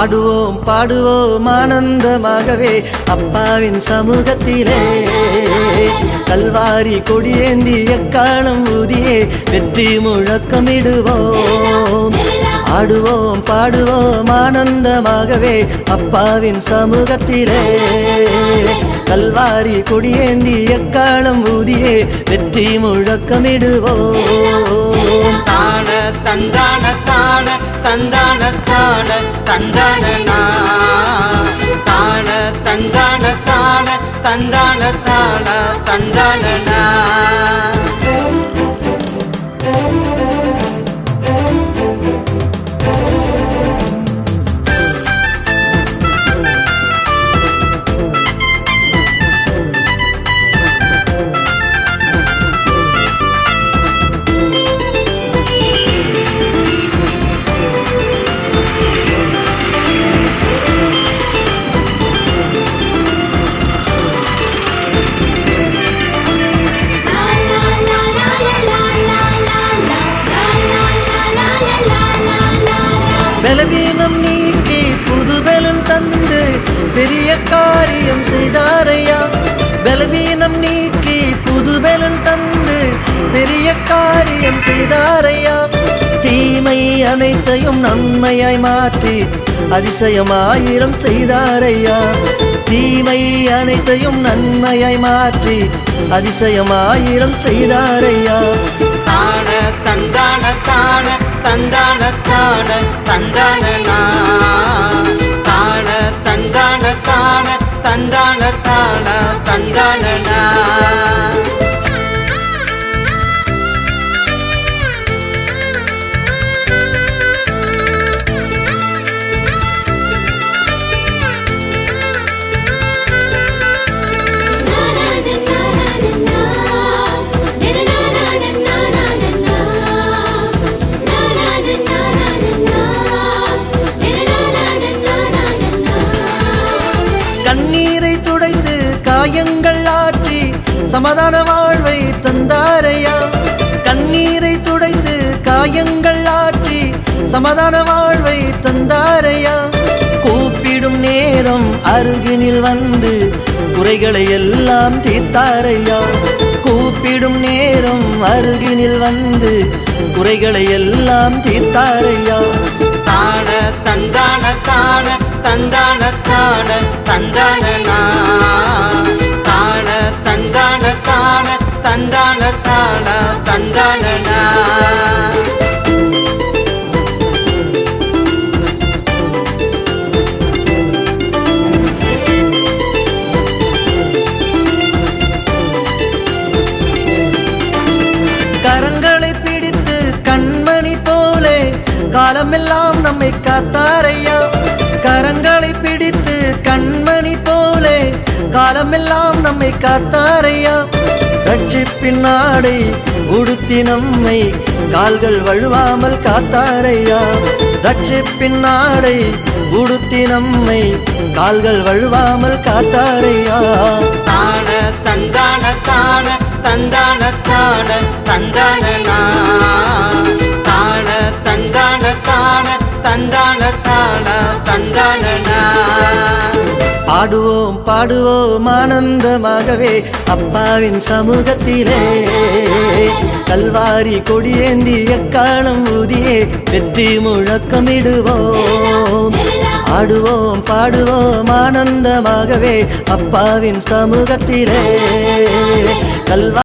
ஆடுவோம் பாடுவோம் ஆனந்தமாகவே அப்பாவின் சமூகத்திலே, கல்வாரி கொடியேந்தி எக்காலம் ஊதியே வெற்றி முழக்கமிடுவோம். ஆடுவோம் பாடுவோம் ஆனந்தமாகவே அப்பாவின் சமூகத்திலே, கல்வாரி கொடியேந்தி எக்காலம் ஊதியே வெற்றி முழக்கமிடுவோம். தான தந்தான தான தந்தான தான தந்தானா, தான தந்தான தான தந்தான தான தந்தானா. பலவீனம் நீக்கி புதுபலன் தந்து பெரிய காரியம் செய்தாரையா. பலவீனம் நீக்கி புதுபலன் தந்து பெரிய காரியம் செய்தாரையா. தீமை அனைத்தையும் நன்மையாய் மாற்றி அதிசயமாயிரம் செய்தாரையா. தீமை அனைத்தையும் நன்மையாய் மாற்றி அதிசயமாயிரம் செய்தாரையா. தான தந்தான தான தந்தான தான தந்தானா, தான தந்தான தான தந்தான தான தந்தானா. கண்ணீரை துடைத்து காயங்கள் ஆற்றி சமாதான வாழ்வை தந்தாரையா. கண்ணீரை துடைத்து காயங்கள் ஆற்றி சமாதான வாழ்வை தந்தாரையா. கூப்பிடும் நேரம் அருகினில் வந்து குறைகளை எல்லாம் தீர்த்தாரையா. கூப்பிடும் நேரம் அருகினில் வந்து குறைகளை எல்லாம் தீர்த்தாரையா. தான தந்தான தான தந்தான தான தந்தானா, தான தந்தான தான தந்தான தான தந்தானா. கரங்களை பிடித்து கண்மணி போலே காலமெல்லாம் நம்மை காத்தாரையா. கரங்களை பிடித்து கண்மணி போலே காலமெல்லாம் நம்மை காத்தாரையா. ரட்சிப்பின் நாடை உடுத்தி நம்மை கால்கள் வழுவாமல் காத்தாரையா. ரட்சிப்பின் நாடை உடுத்தி நம்மை கால்கள் வழுவாமல் காத்தாரையா. தான தந்தான தான தந்தான தான தந்தானா, தான தந்தான தான தந்தான தான தந்தானா. ஆடுவோம் பாடுவோம் ஆனந்தமாகவே அப்பாவின் சமூகத்திலே, கல்வாரி கொடியேந்தி எக்காலம் ஊதியே வெற்றி முழக்கமிடுவோம். ஆடுவோம் பாடுவோம் ஆனந்தமாகவே அப்பாவின் சமூகத்திலே, கல்வாரி